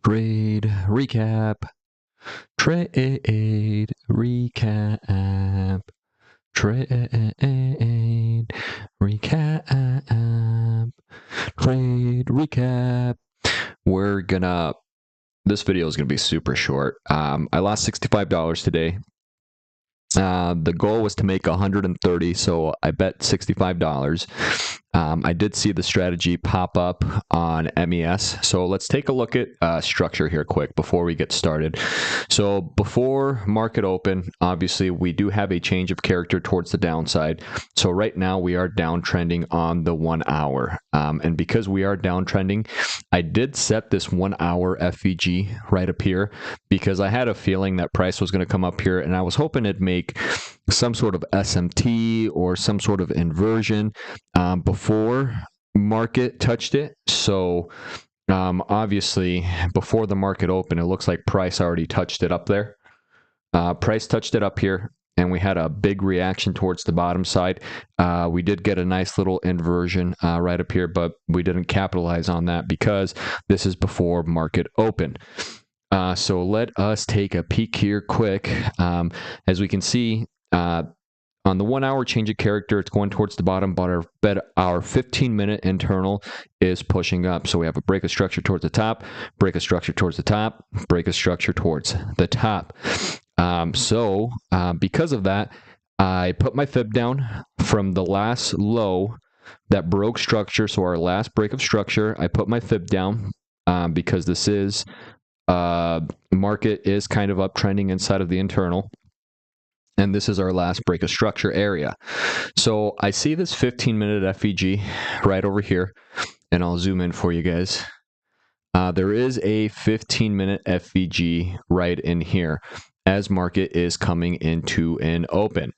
Trade recap. Trade recap. Trade recap. Trade recap. This video is gonna be super short. I lost $65 today. The goal was to make $130, so I bet $65. I did see the strategy pop up on MES. So let's take a look at structure here quick before we get started. So before market open, obviously we do have a change of character towards the downside. So right now we are downtrending on the 1 hour. And because we are downtrending, I did set this 1 hour FVG right up here because I had a feeling that price was going to come up here, and I was hoping it'd make some sort of SMT or some sort of inversion before market touched it. So obviously before the market opened, it looks like price already touched it up there. Price touched it up here, and we had a big reaction towards the bottom side. We did get a nice little inversion right up here, but we didn't capitalize on that because this is before market open. So let us take a peek here quick. As we can see, on the 1 hour change of character, it's going towards the bottom, but our 15-minute internal is pushing up. So we have a break of structure towards the top, break of structure towards the top, break of structure towards the top. Because of that, I put my fib down from the last low that broke structure. So our last break of structure, I put my fib down because this is market is kind of uptrending inside of the internal. And this is our last break of structure area. So I see this 15-minute FVG right over here, and I'll zoom in for you guys. There is a 15-minute FVG right in here as market is coming into an open.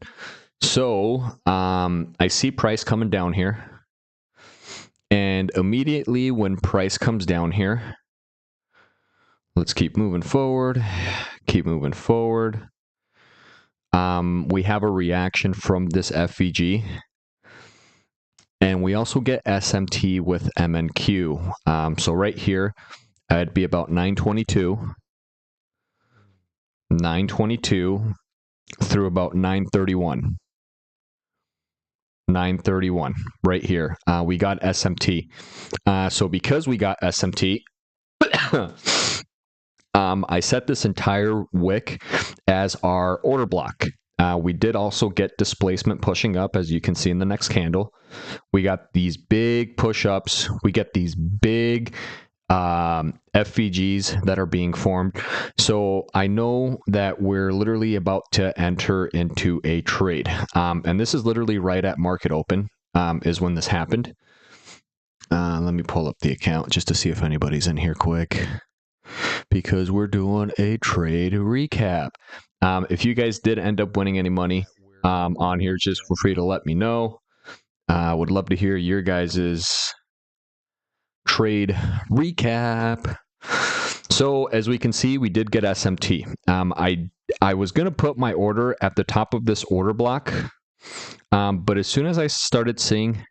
So I see price coming down here. And immediately when price comes down here, let's keep moving forward, keep moving forward. We have a reaction from this FVG, and we also get SMT with MNQ. So right here, it'd be about 922 through about 931. 931 right here. We got SMT. So because we got SMT, I set this entire wick as our order block. We did also get displacement pushing up, as you can see in the next candle. We got these big push-ups. We get these big FVGs that are being formed. So I know that we're literally about to enter into a trade. And this is literally right at market open is when this happened. Let me pull up the account just to see if anybody's in here quick, because we're doing a trade recap. If you guys did end up winning any money on here, just feel free to let me know. I would love to hear your guys's trade recap. So as we can see, we did get SMT. I was going to put my order at the top of this order block, but as soon as I started seeing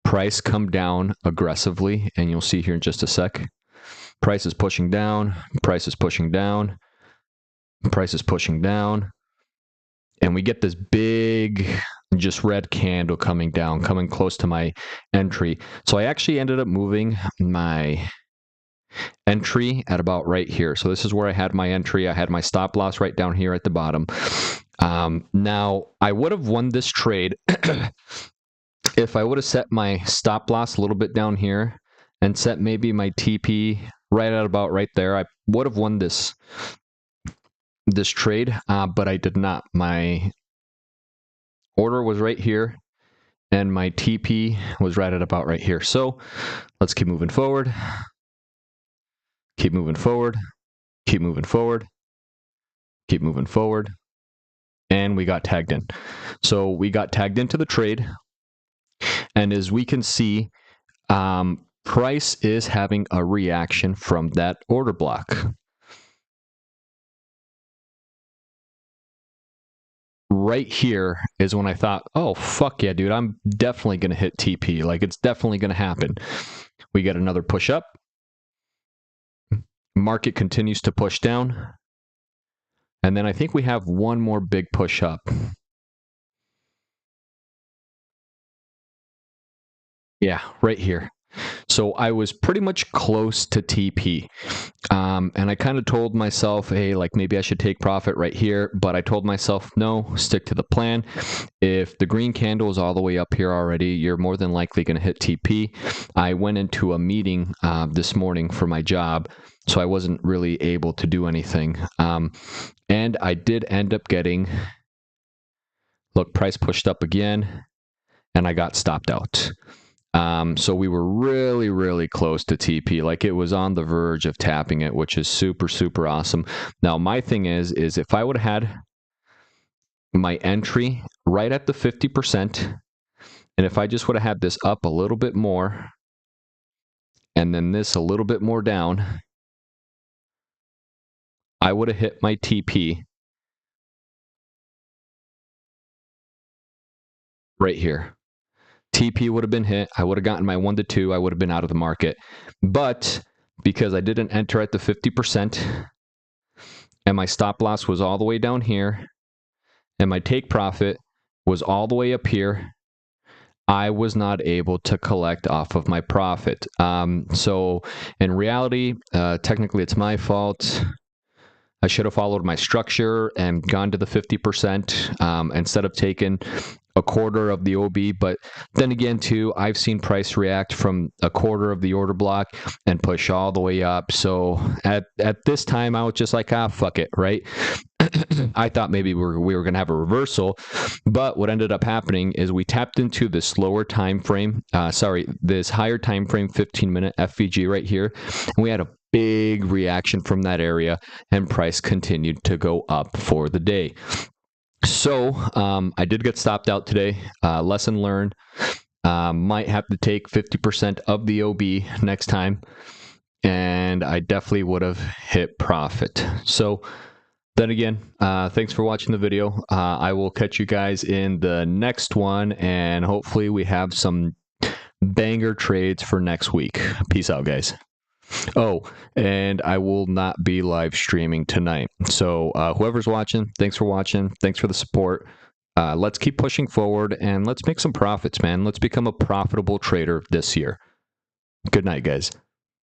price come down aggressively, and you'll see here in just a sec, price is pushing down, price is pushing down, price is pushing down, and we get this big just red candle coming down, coming close to my entry. So I actually ended up moving my entry at about right here. So this is where I had my entry. I had my stop loss right down here at the bottom. Now, I would have won this trade if I would have set my stop loss a little bit down here and set maybe my TP right at about right there. I would have won this trade, but I did not. My order was right here, and my TP was right at about right here. So let's keep moving forward. Keep moving forward. Keep moving forward. Keep moving forward. And we got tagged in. So we got tagged into the trade. And as we can see, price is having a reaction from that order block. Right here is when I thought, oh, fuck yeah, dude, I'm definitely going to hit TP. Like, it's definitely going to happen. We get another push up. Market continues to push down. And then I think we have one more big push up. Yeah, right here. So I was pretty much close to TP. And I kind of told myself, hey, like maybe I should take profit right here. But I told myself, no, stick to the plan. If the green candle is all the way up here already, you're more than likely going to hit TP. I went into a meeting this morning for my job, so I wasn't really able to do anything. And I did end up getting, look, price pushed up again, and I got stopped out. So we were really, really close to TP. Like it was on the verge of tapping it, which is super, super awesome. Now, my thing is if I would have had my entry right at the 50%, and if I just would have had this up a little bit more, and then this a little bit more down, I would have hit my TP right here. TP would have been hit. I would have gotten my 1 to 2. I would have been out of the market. But because I didn't enter at the 50% and my stop loss was all the way down here and my take profit was all the way up here, I was not able to collect off of my profit. So in reality, technically it's my fault. I should have followed my structure and gone to the 50% instead of taking a quarter of the OB. But then again, too, I've seen price react from a quarter of the order block and push all the way up. So at this time, I was just like, fuck it, right? I thought maybe we were going to have a reversal, but what ended up happening is we tapped into this lower time frame, this higher time frame 15-minute FVG right here, and we had a big reaction from that area, and price continued to go up for the day. So I did get stopped out today. Lesson learned. Might have to take 50% of the OB next time, and I definitely would have hit profit. So then again, thanks for watching the video. I will catch you guys in the next one, and hopefully we have some banger trades for next week. Peace out, guys. Oh, and I will not be live streaming tonight. So whoever's watching, thanks for watching. Thanks for the support. Let's keep pushing forward, and let's make some profits, man. Let's become a profitable trader this year. Good night, guys.